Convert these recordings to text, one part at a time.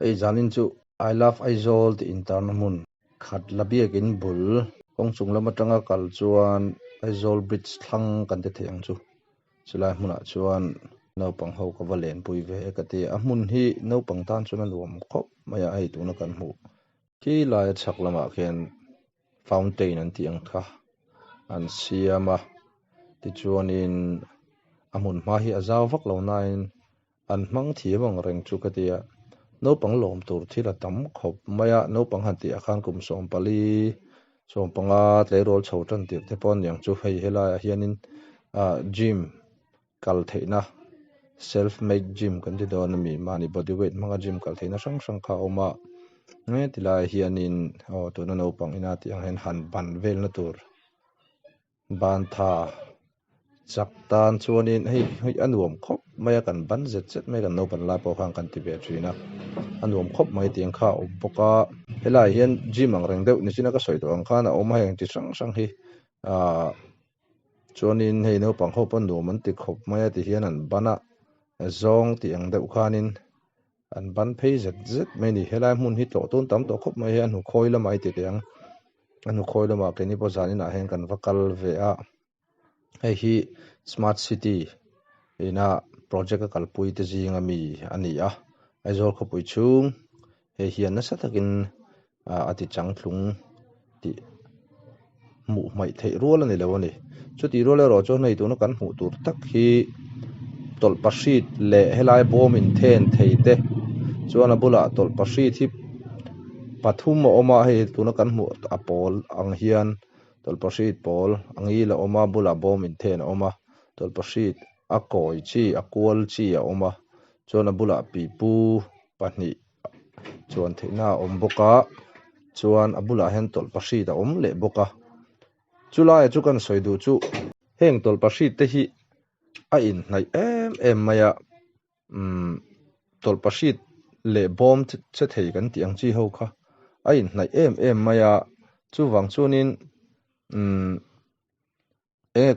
ei zanin chu I love Aizawl ti intar na mun khat labiak in bul kong chung lama tanga kal chuan Aizawl bridge thlang kan te theng chu chulai hmuna chuan naupang ho ka valen pui ve ekati a hmun hi naupang tan chuan nuam khop maya ai tuna kan hmu ki lai chak lama khian fountain an ti ang kha an siama ti chuanin a hmun hma hi a zau vak lo nain an hmang thiamang reng chu katia naupang lawm tur thil a tam khop maya naupang han ti a khan kum som pali som panga tleirol chho tan tir te pon yang chu hei helai a hianin gym kal theina self made gym kan ti don mi mani body weight manga gym kal theina sang sang kha oma nge tilai hianin tuna naupang ina ti ang hen han ban vel na tur ban tha chak tan chuanin hei anuam khop maya kan ban zet zet mai kan no ban la po khang kan ti ve thina anuam khop mai tiang kha boka helai hian gym ang reng deuh ni china ka soi do ang khana oma heng ti sang sang hi chuanin hei naupang ho pan nuam an ti khop maya ti hian an bana zong ti ang deuh khanin an ban phei zet zet mai ni helai hmun hi to tun tam to khop mai hian hu khoi lamai ti tiang anu khoi lama ke ni po zanin a hen kan vakal ve a hei hi smart city ina project kal pui te jinga mi ani a Aizawl khopui chung hei hian na satakin ati changthlung ti mu mai thei rual ani lo ani chuti rual ro chu nei tu na kan hmu tur tak hi tolpahrit le helai bom in then theite chuan a bula tolpahrit hi pathum a awma hei tuna kan hmu a pawl ang hian tolpahrit pawl angi la awma bula bom in then a awma tolpahrit a kawi chi a kual chi a awma chuan a bula pipu pahnih chuan theina a awm boka chuan a bula hian tolpahrit a awm leh boka chulai chu kan soi du chu heng tolpahrit te hi a in hnai em maya tolpahrit le bom che thei kan ti ang chi ho kha a in hnai em maya chu wang chuanin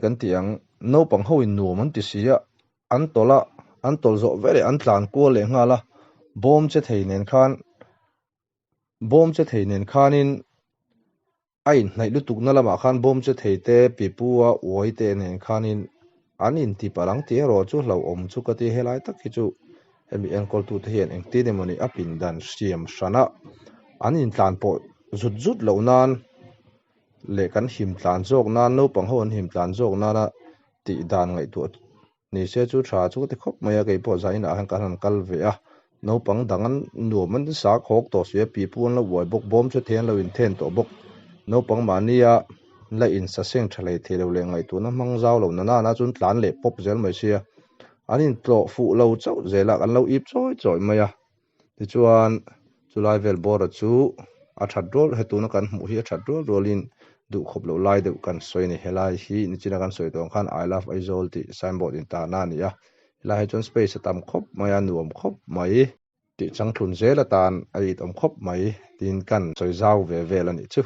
kan ti ang naupang ho in nuam an ti sia an tol zo vele an tlan kual le ngala bom che thei nen khanin a in hnai lutuk na lama khan bom che thei te pipua uai te nen khanin an in ti palang ti ro chu hlo om chu ka ti helai tak hi chu hemi enkol tu te hian eng ti demoni a pin dan siam hrana an in tlan po zut zut lo nan le kan him tlan jok nan naupang ho an him tlan jok nana ti dan ngai tu ni se chu tha chu te khop maya ke po zain a han kan kal ve a naupang dangan nuam an sa khok to sia pipun la wai bok bom che then lo in then to bok naupang mania la in sa seng thalei thelo le ngai tu na mang zau lo na chun tlan le pop zel mai sia anin tlo fu lo chau zela kan lo ip choi maya ti chuan chulai vel bor chu a that rol hetuna kan hmu hi a that rolin du khop lo lai deuh kan soi ni helai hi ni china kan soi tong khan I love Aizawl ti signboard in ta na ni a helai chon space tam khop maya nuam khop mai ti changthun zela tan ai tom khop mai tin kan soi zau ve vel ani chu